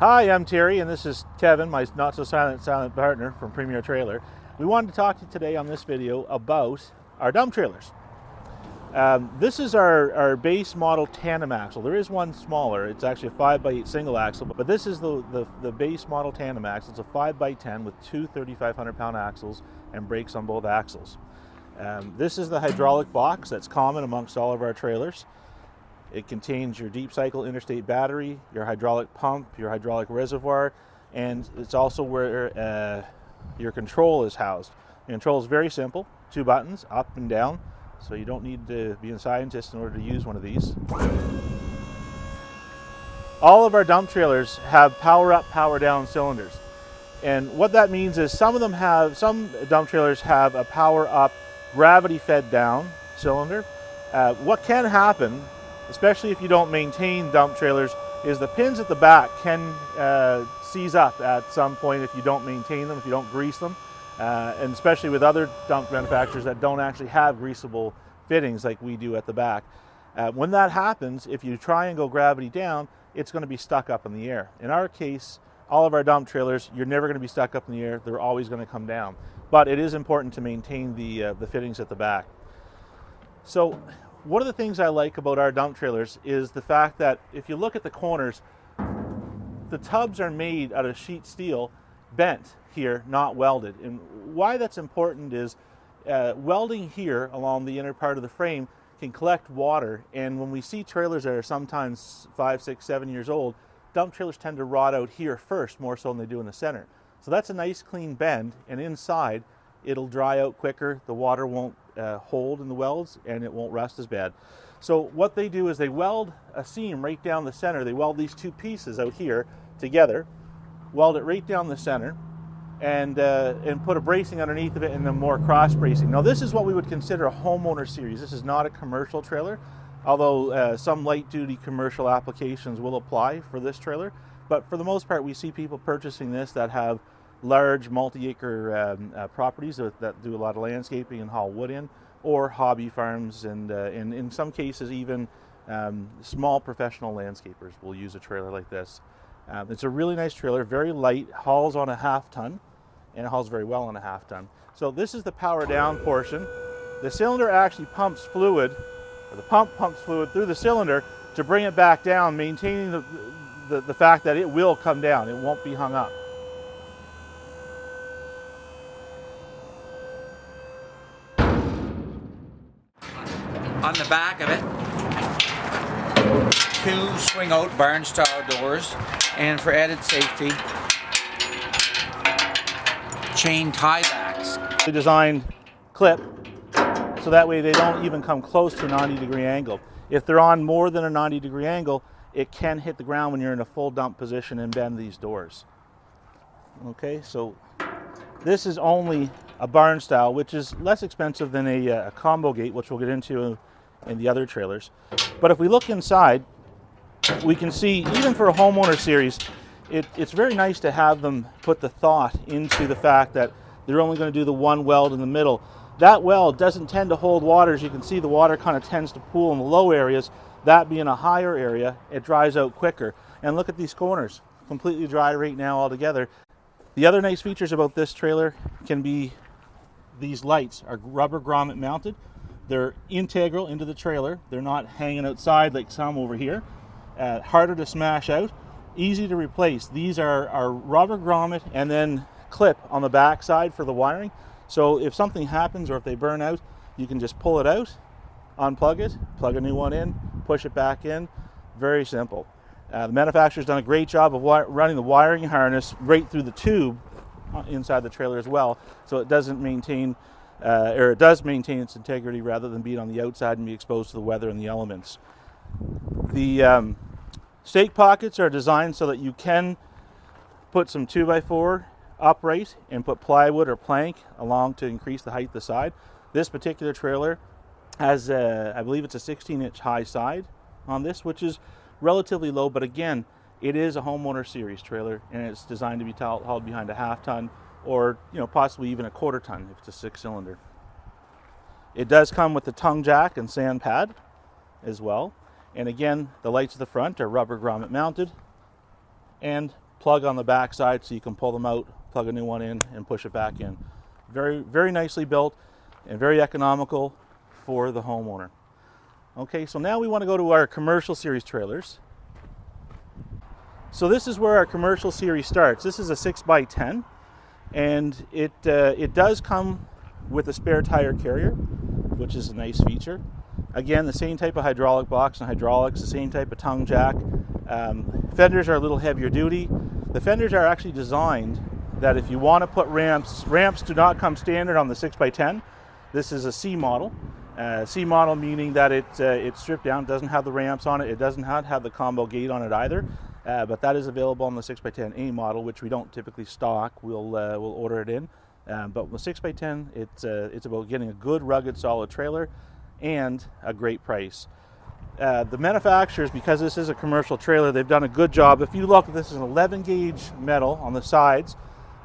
Hi, I'm Terry, and this is Kevin, my not-so-silent partner from Premier Trailer. We wanted to talk to you today on this video about our dump trailers. This is our base model tandem axle. There is one smaller. It's actually a 5x8 single axle, but this is the base model tandem axle. It's a 5x10 with two 3,500-pound axles and brakes on both axles. This is the hydraulic box that's common amongst all of our trailers. It contains your deep cycle interstate battery, your hydraulic pump, your hydraulic reservoir, and it's also where your control is housed. The control is very simple, 2 buttons, up and down, so you don't need to be a scientist in order to use one of these. All of our dump trailers have power up, power down cylinders. And what that means is some dump trailers have a power up, gravity fed down cylinder. What can happen, especially if you don't maintain dump trailers, is the pins at the back can seize up at some point if you don't maintain them, if you don't grease them, and especially with other dump manufacturers that don't actually have greasable fittings like we do at the back. When that happens, if you try and go gravity down, it's going to be stuck up in the air. In our case, all of our dump trailers, you're never going to be stuck up in the air. They're always going to come down. But it is important to maintain the fittings at the back. So one of the things I like about our dump trailers is the fact that if you look at the corners, the tubs are made out of sheet steel, bent here, not welded. And why that's important is welding here along the inner part of the frame can collect water. And when we see trailers that are sometimes 5, 6, 7 years old, dump trailers tend to rot out here first, more so than they do in the center. So that's a nice clean bend, and inside it'll dry out quicker. The water won't hold in the welds, and it won't rust as bad. So what they do is they weld a seam right down the center. They weld these two pieces out here together, weld it right down the center, and put a bracing underneath of it, and then more cross bracing. Now this is what we would consider a homeowner series. This is not a commercial trailer, although some light duty commercial applications will apply for this trailer. But for the most part, we see people purchasing this that have large multi-acre properties that do a lot of landscaping and haul wood in, or hobby farms, and in some cases even small professional landscapers will use a trailer like this. It's a really nice trailer, very light, hauls on a half-ton, and it hauls very well on a half-ton. So this is the power down portion. The cylinder actually pumps fluid, or the pump pumps fluid through the cylinder to bring it back down, maintaining the fact that it will come down, it won't be hung up. On the back of it, 2 swing-out barn-style doors, and for added safety, chain tie-backs. They designed clip so that way they don't even come close to a 90-degree angle. If they're on more than a 90-degree angle, it can hit the ground when you're in a full dump position and bend these doors. Okay, so this is only a barn style, which is less expensive than a combo gate, which we'll get into in the other trailers. But if we look inside, we can see, even for a homeowner series, it's very nice to have them put the thought into the fact that they're only going to do the one weld in the middle. That weld doesn't tend to hold water. As you can see, the water kind of tends to pool in the low areas. That being a higher area, it dries out quicker. And look at these corners, completely dry right now altogether. The other nice features about this trailer can be these lights are rubber grommet mounted. They're integral into the trailer. They're not hanging outside like some over here. Harder to smash out, easy to replace. These are rubber grommet and then clip on the back side for the wiring. So if something happens or if they burn out, you can just pull it out, unplug it, plug a new one in, push it back in. Very simple. The manufacturer's done a great job of running the wiring harness right through the tube inside the trailer as well, so it doesn't maintain, or it does maintain its integrity rather than being on the outside and be exposed to the weather and the elements. The stake pockets are designed so that you can put some 2x4 upright and put plywood or plank along to increase the height of the side. This particular trailer has, I believe it's a 16-inch high side on this, which is relatively low, but again, it is a homeowner series trailer, and it's designed to be hauled behind a half-ton or possibly even a quarter-ton if it's a 6-cylinder. It does come with the tongue jack and sand pad as well. And again, the lights at the front are rubber grommet mounted, and plug on the back side so you can pull them out, plug a new one in, and push it back in. Very, very nicely built and very economical for the homeowner. Okay, so now we want to go to our commercial series trailers. So this is where our commercial series starts. This is a 6x10, and it does come with a spare tire carrier, which is a nice feature. Again, the same type of hydraulic box and hydraulics, the same type of tongue jack. Fenders are a little heavier duty. The fenders are actually designed that if you want to put ramps do not come standard on the 6x10. This is a C model. C model meaning that it's stripped down, doesn't have the ramps on it, it doesn't have the combo gate on it either, but that is available on the 6x10 A model, which we don't typically stock. We'll order it in, but with 6x10, it's about getting a good, rugged, solid trailer and a great price. The manufacturers, because this is a commercial trailer, they've done a good job. If you look, this is an 11 gauge metal on the sides,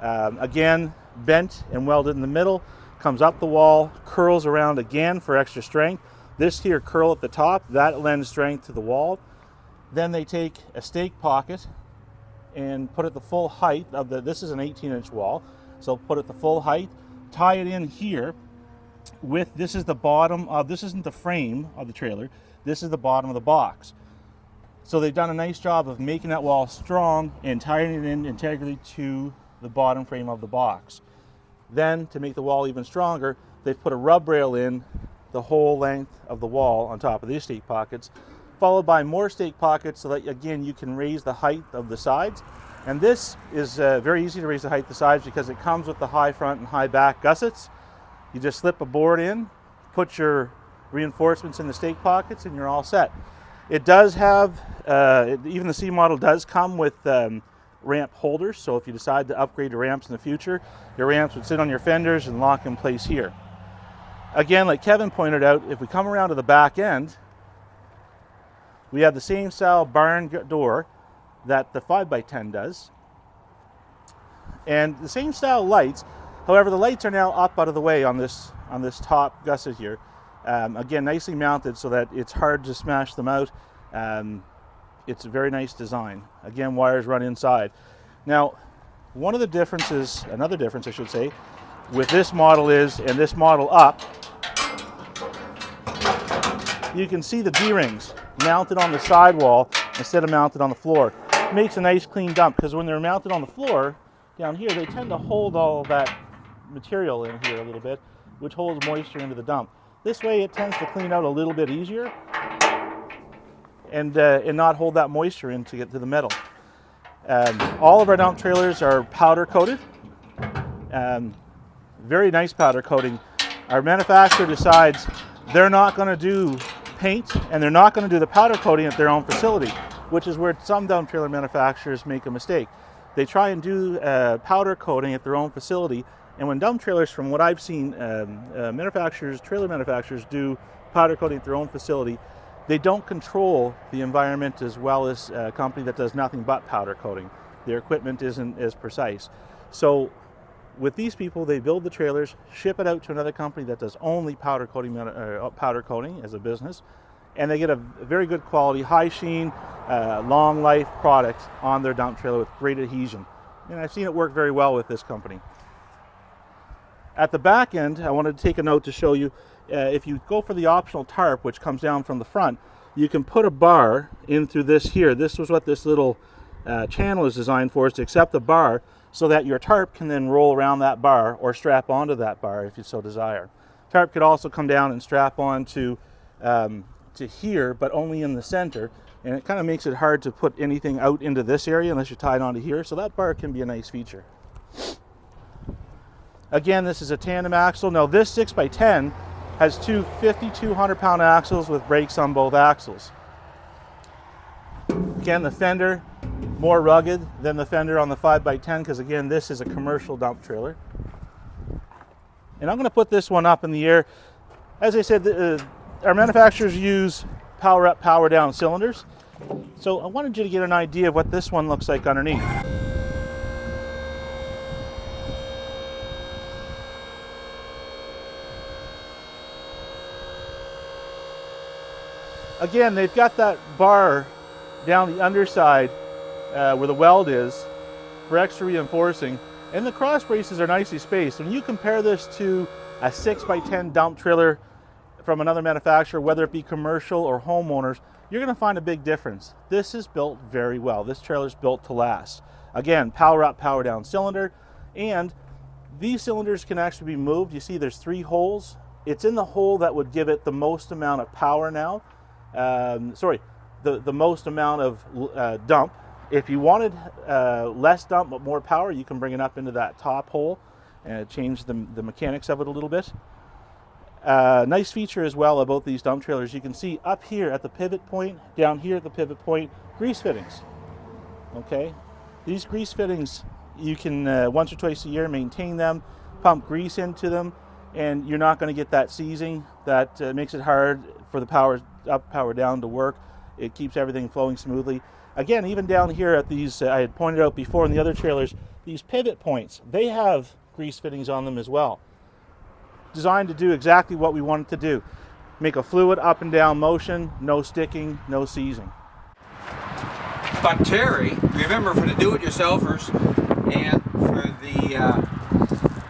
again bent and welded in the middle. Comes up the wall, curls around again for extra strength. This here curl at the top, that lends strength to the wall. Then they take a stake pocket and put it the full height of this is an 18-inch wall, so put it the full height, tie it in here with, this is the bottom of, this isn't the frame of the trailer, this is the bottom of the box. So they've done a nice job of making that wall strong and tying it in integrally to the bottom frame of the box. Then, to make the wall even stronger, they've put a rub rail in the whole length of the wall on top of these stake pockets, followed by more stake pockets so that, again, you can raise the height of the sides. And this is very easy to raise the height of the sides because it comes with the high front and high back gussets. You just slip a board in, put your reinforcements in the stake pockets, and you're all set. It does have, even the C model does come with ramp holders, so if you decide to upgrade your ramps in the future, your ramps would sit on your fenders and lock in place here. Again, like Kevin pointed out, if we come around to the back end, we have the same style barn door that the 5x10 does, and the same style lights. However, the lights are now up out of the way on this top gusset here. Again, nicely mounted so that it's hard to smash them out. It's a very nice design. Again, wires run inside. Now, one of the differences, another difference I should say, with this model is, and this model up, you can see the D-rings mounted on the sidewall instead of mounted on the floor. It makes a nice clean dump, because when they're mounted on the floor, down here, they tend to hold all of that material in here a little bit, which holds moisture into the dump. This way it tends to clean out a little bit easier, and not hold that moisture in to get to the metal. All of our dump trailers are powder coated. Very nice powder coating. Our manufacturer decides they're not going to do paint and they're not going to do the powder coating at their own facility, which is where some dump trailer manufacturers make a mistake. They try and do powder coating at their own facility, and when dump trailers, from what I've seen, trailer manufacturers do powder coating at their own facility, they don't control the environment as well as a company that does nothing but powder coating. Their equipment isn't as precise. So with these people, they build the trailers, ship it out to another company that does only powder coating as a business, and they get a very good quality, high sheen, long life product on their dump trailer with great adhesion. And I've seen it work very well with this company. At the back end, I wanted to take a note to show you, if you go for the optional tarp, which comes down from the front, you can put a bar in through this here. This was what this little channel is designed for, is to accept the bar so that your tarp can then roll around that bar or strap onto that bar if you so desire. Tarp could also come down and strap on to here, but only in the center, and it kind of makes it hard to put anything out into this area unless you tie it onto here, so that bar can be a nice feature. Again, this is a tandem axle. Now this 6x10 has two 5,200-pound axles with brakes on both axles. Again, the fender, more rugged than the fender on the 5x10, because again, this is a commercial dump trailer. And I'm going to put this one up in the air. As I said, our manufacturers use power up, power down cylinders. So I wanted you to get an idea of what this one looks like underneath. Again, they've got that bar down the underside where the weld is, for extra reinforcing. And the cross braces are nicely spaced. When you compare this to a 6x10 dump trailer from another manufacturer, whether it be commercial or homeowners, you're going to find a big difference. This is built very well. This trailer is built to last. Again, power up, power down cylinder, and these cylinders can actually be moved. You see there's 3 holes. It's in the hole that would give it the most amount of power now. The most amount of dump. If you wanted less dump but more power, you can bring it up into that top hole and change the mechanics of it a little bit. Nice feature as well about these dump trailers, you can see up here at the pivot point, down here at the pivot point, grease fittings. Okay, these grease fittings, you can once or twice a year maintain them, pump grease into them, and you're not going to get that seizing that makes it hard for the power up, power down to work. It keeps everything flowing smoothly. Again, even down here at these, I had pointed out before in the other trailers, these pivot points, they have grease fittings on them as well. Designed to do exactly what we want it to do. Make a fluid up and down motion, no sticking, no seizing. But Terry, remember, for the do-it-yourselfers and for the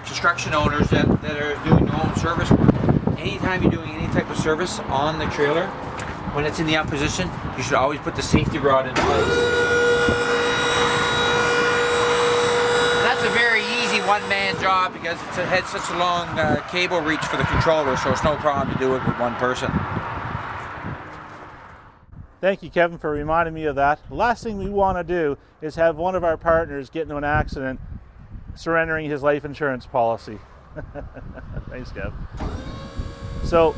construction owners that are doing their own service work, anytime you're doing any type of service on the trailer, when it's in the up position, you should always put the safety rod in place. That's a very easy one-man job because it has such a long cable reach for the controller, so it's no problem to do it with one person. Thank you, Kevin, for reminding me of that. The last thing we want to do is have one of our partners get into an accident surrendering his life insurance policy. Thanks, Kev. So,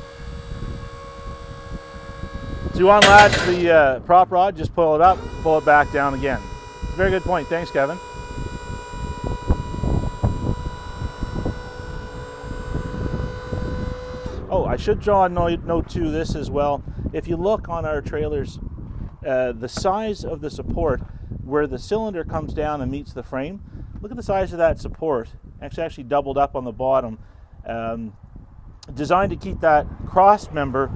to unlatch the prop rod, just pull it up, pull it back down again. Very good point. Thanks, Kevin. Oh, I should draw a note to this as well. If you look on our trailers, the size of the support where the cylinder comes down and meets the frame, look at the size of that support. Actually doubled up on the bottom. Designed to keep that cross member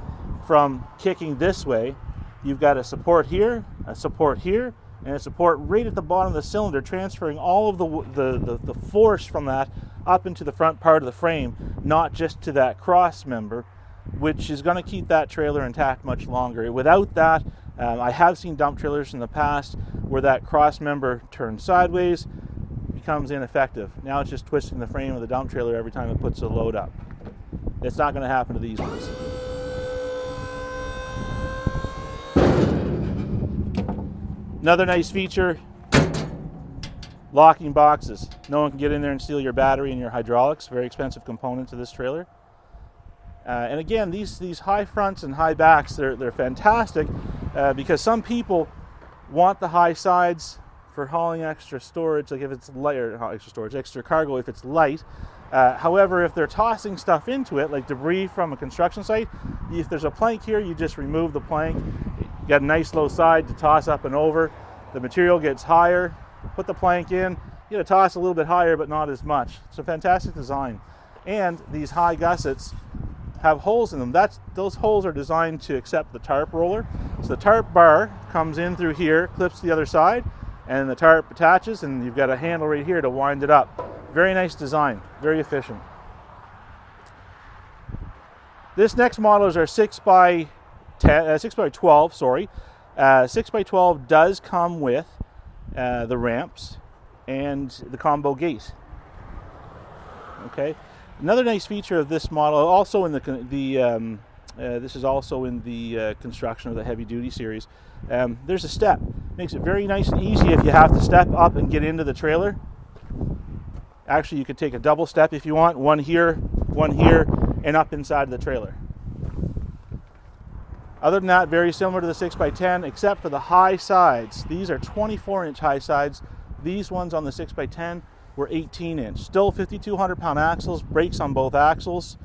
from kicking this way. You've got a support here, and a support right at the bottom of the cylinder, transferring all of the force from that up into the front part of the frame, not just to that cross member, which is going to keep that trailer intact much longer. Without that, I have seen dump trailers in the past where that cross member turns sideways, becomes ineffective. Now it's just twisting the frame of the dump trailer every time it puts a load up. It's not going to happen to these ones. Another nice feature, locking boxes. No one can get in there and steal your battery and your hydraulics. Very expensive component to this trailer. And again, these high fronts and high backs, they're fantastic because some people want the high sides for hauling extra storage, like if it's light, or not extra storage, extra cargo if it's light. However, if they're tossing stuff into it, like debris from a construction site, if there's a plank here, you just remove the plank. You got a nice low side to toss up and over. The material gets higher, put the plank in, you gotta toss a little bit higher, but not as much. It's a fantastic design. And these high gussets have holes in them. Those holes are designed to accept the tarp roller. So the tarp bar comes in through here, clips to the other side, and the tarp attaches, and you've got a handle right here to wind it up. Very nice design, very efficient. This next model is our 6x12, 6x12 does come with the ramps and the combo gate. Okay. Another nice feature of this model, also in this is also in the construction of the heavy duty series. There's a step. Makes it very nice and easy if you have to step up and get into the trailer. Actually, you could take a double step if you want, one here, and up inside the trailer. Other than that, very similar to the 6x10, except for the high sides. These are 24-inch high sides. These ones on the 6x10 were 18-inch. Still 5,200 pound axles, brakes on both axles.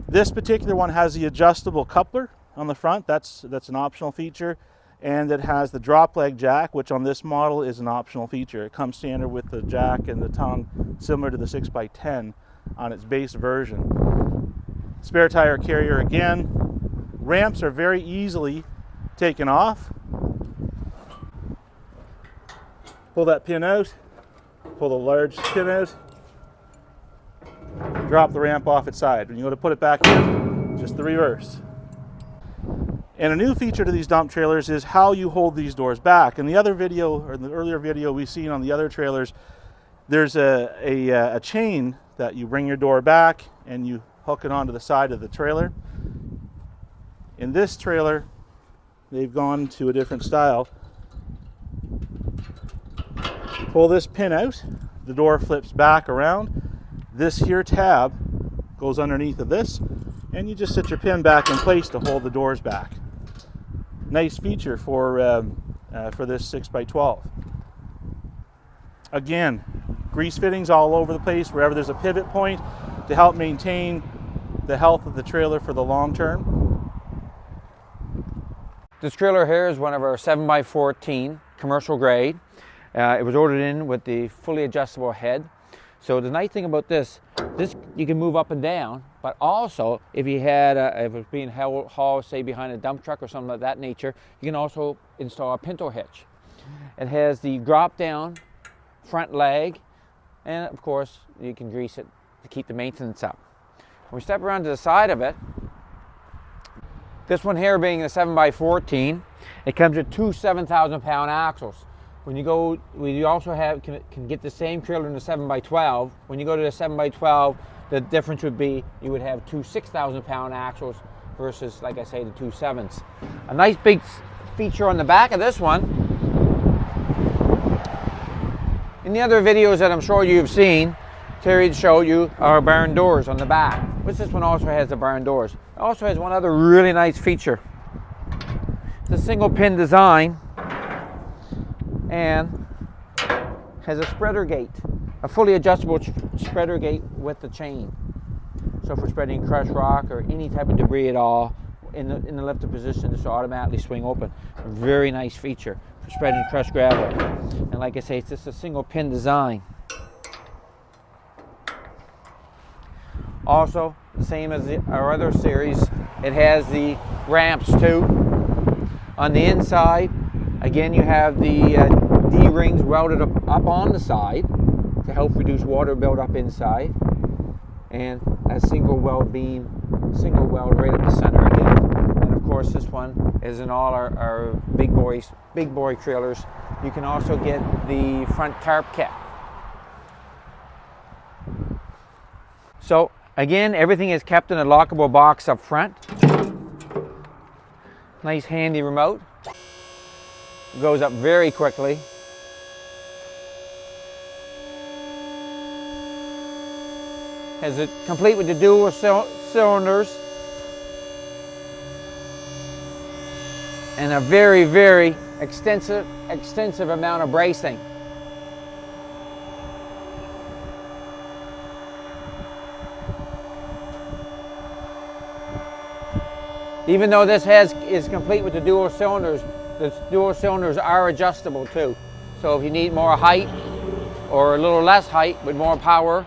This particular one has the adjustable coupler on the front. That's an optional feature. And it has the drop leg jack, which on this model is an optional feature. It comes standard with the jack and the tongue, similar to the 6x10 on its base version. Spare tire carrier again. Ramps are very easily taken off. Pull that pin out, pull the large pin out, drop the ramp off its side. When you go to put it back in, just the reverse. And a new feature to these dump trailers is how you hold these doors back. In the other video, or the earlier video we've seen on the other trailers, there's a chain that you bring your door back and you hook it onto the side of the trailer. In this trailer, they've gone to a different style. Pull this pin out, the door flips back around. This here tab goes underneath of this, and you just set your pin back in place to hold the doors back. Nice feature for this 6x12. Again, grease fittings all over the place wherever there's a pivot point to help maintain the health of the trailer for the long term. This trailer here is one of our 7x14 commercial grade. It was ordered in with the fully adjustable head. So the nice thing about this you can move up and down, but also if you had if it was being hauled, say, behind a dump truck or something of that nature, you can also install a pinto hitch. It has the drop down front leg, and of course you can grease it to keep the maintenance up. When we step around to the side of it, this one here being a 7x14, it comes with two 7,000-pound axles. When you go, we also can get the same trailer in the 7x12. When you go to the 7x12, the difference would be you would have two 6,000-pound axles versus, like I say, the two 7s. A nice big feature on the back of this one. In the other videos that I'm sure you've seen, Terry showed you our barn doors on the back, which this one also has the barn doors. It also has one other really nice feature. It's a single pin design and has a spreader gate, a fully adjustable spreader gate with the chain. So for spreading crushed rock or any type of debris at all, in the lifted position, this will automatically swing open. A very nice feature for spreading crushed gravel. And like I say, it's just a single pin design. Also, the same as our other series, it has the ramps too. On the inside, again, you have the D-rings welded up on the side to help reduce water buildup inside, and a single weld beam, single weld right at the center again. And of course, this one is in all our big boy trailers. You can also get the front tarp cap. So again, everything is kept in a lockable box up front. Nice handy remote. It goes up very quickly. Has it complete with the dual cylinders and a very, very extensive amount of bracing. Even though this is complete with the dual cylinders are adjustable too. So if you need more height or a little less height with more power,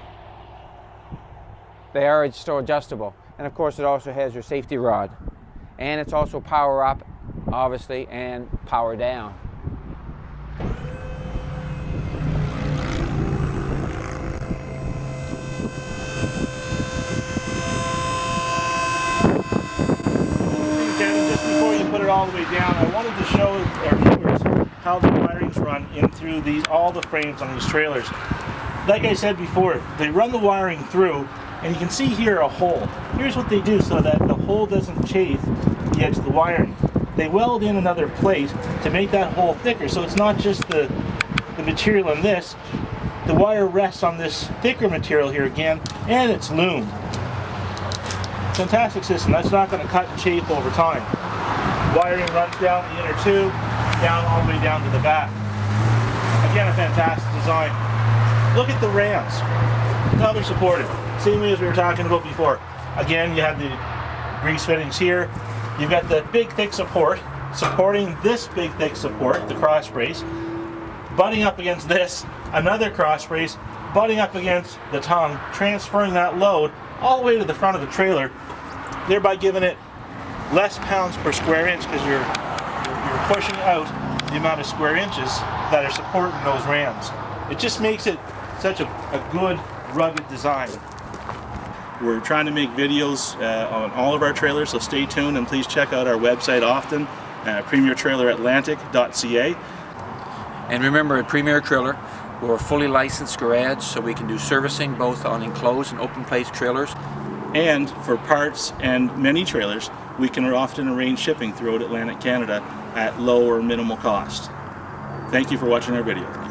they are still adjustable. And of course, it also has your safety rod. And it's also power up, obviously, and power down. Just before you put it all the way down, I wanted to show our viewers how the wirings run in through all the frames on these trailers. Like I said before, they run the wiring through, and you can see here a hole. Here's what they do so that the hole doesn't chafe the edge of the wiring. They weld in another plate to make that hole thicker, so it's not just the material in this. The wire rests on this thicker material here again, and it's loomed. Fantastic system. That's not going to cut and chafe over time. Wiring runs down the inner tube, down all the way down to the back. Again, a fantastic design. Look at the rams. How they're supported. Same way as we were talking about before. Again, you have the grease fittings here. You've got the big thick support supporting this big thick support, the cross brace, butting up against this, another cross brace, butting up against the tongue, transferring that load all the way to the front of the trailer, thereby giving it less pounds per square inch because you're pushing out the amount of square inches that are supporting those rams. It just makes it such a good, rugged design. We're trying to make videos on all of our trailers, so stay tuned and please check out our website often, premiertraileratlantic.ca. And remember, at Premier Trailer, we're a fully licensed garage, so we can do servicing both on enclosed and open place trailers. And for parts and many trailers, we can often arrange shipping throughout Atlantic Canada at low or minimal cost. Thank you for watching our video.